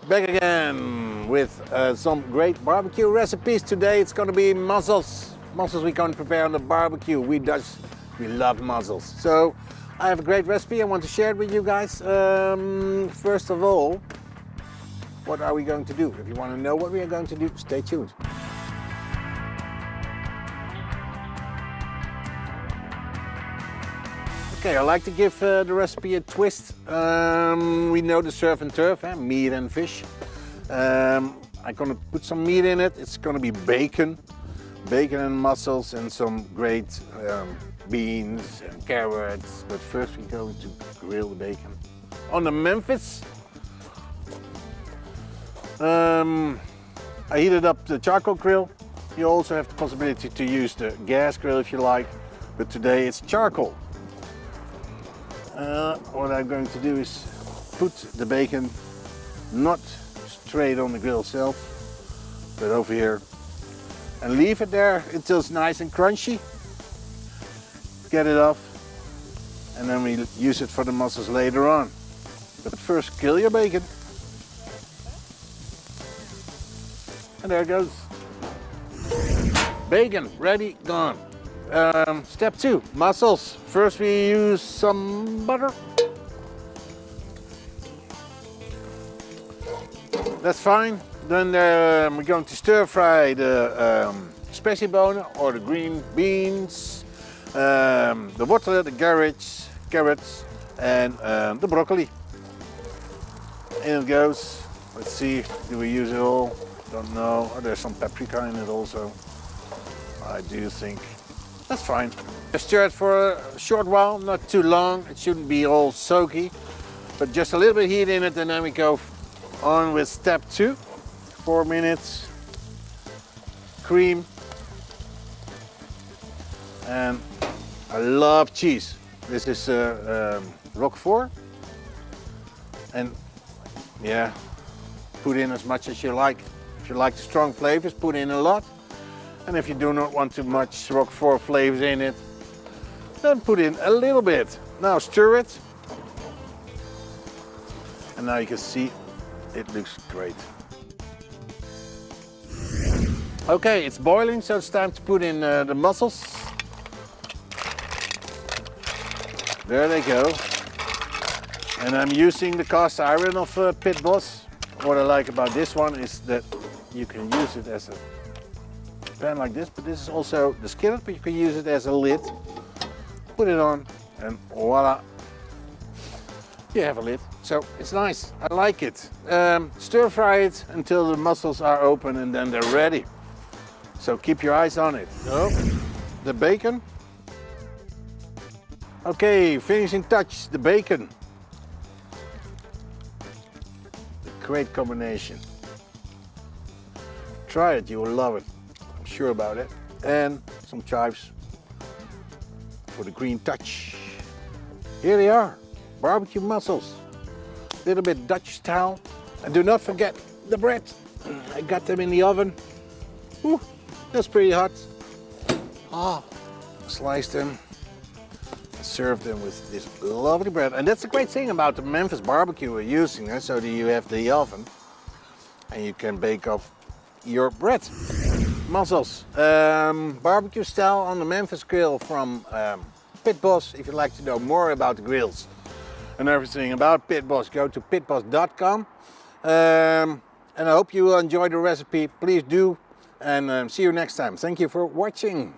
Back again with some great barbecue recipes. Today it's going to be mussels. Mussels we're going to prepare on the barbecue. We Dutch, we love mussels. So I have a great recipe I want to share it with you guys. First of all, what are we going to do? If you want to know what we are going to do, stay tuned. Okay, I like to give the recipe a twist. We know the surf and turf, meat and fish. I'm gonna put some meat in it. It's gonna be bacon and mussels and some great beans and carrots. But first we're going to grill the bacon. On the Memphis, I heated up the charcoal grill. You also have the possibility to use the gas grill if you like, but today it's charcoal. What I'm going to do is put the bacon not straight on the grill itself, but over here, and leave it there until it's nice and crunchy. Get it off, and then we use it for the mussels later on. But first, kill your bacon. And there it goes. Bacon, ready, gone. Step 2, mussels. First we use some butter. That's fine. Then we're going to stir fry the spicy bone or the green beans, the water, the carrots, and the broccoli. In it goes. Let's see, do we use it all? Don't know. Oh, there's some paprika in it also. I do think. That's fine. Just stir it for a short while, not too long. It shouldn't be all soaky, but just a little bit of heat in it, and then we go on with step 2. 4 minutes. Cream. And I love cheese. This is Roquefort. And yeah, put in as much as you like. If you like the strong flavors, put in a lot. And if you do not want too much Roquefort flavors in it, then put in a little bit. Now stir it. And now you can see it looks great. Okay, it's boiling, so it's time to put in the mussels. There they go. And I'm using the cast iron of Pit Boss. What I like about this one is that you can use it as a pan like this, but this is also the skillet, but you can use it as a lid. Put it on and voila, you have a lid. So it's nice, I like it. Stir fry it until the mussels are open and then they're ready. So keep your eyes on it. So, the bacon. Okay, finishing touch, the bacon. A great combination. Try it, you will love it. Sure about it. And some chives for the green touch. Here they are, barbecue mussels. A little bit Dutch style. And do not forget the bread. I got them in the oven. Ooh, that's pretty hot. Slice them, serve them with this lovely bread. And that's the great thing about the Memphis barbecue we're using. So that you have the oven and you can bake off your bread. Mussels, barbecue style on the Memphis grill from Pit Boss. If you'd like to know more about the grills and everything about Pit Boss, go to pitboss.com. And I hope you will enjoy the recipe. Please do, and see you next time. Thank you for watching.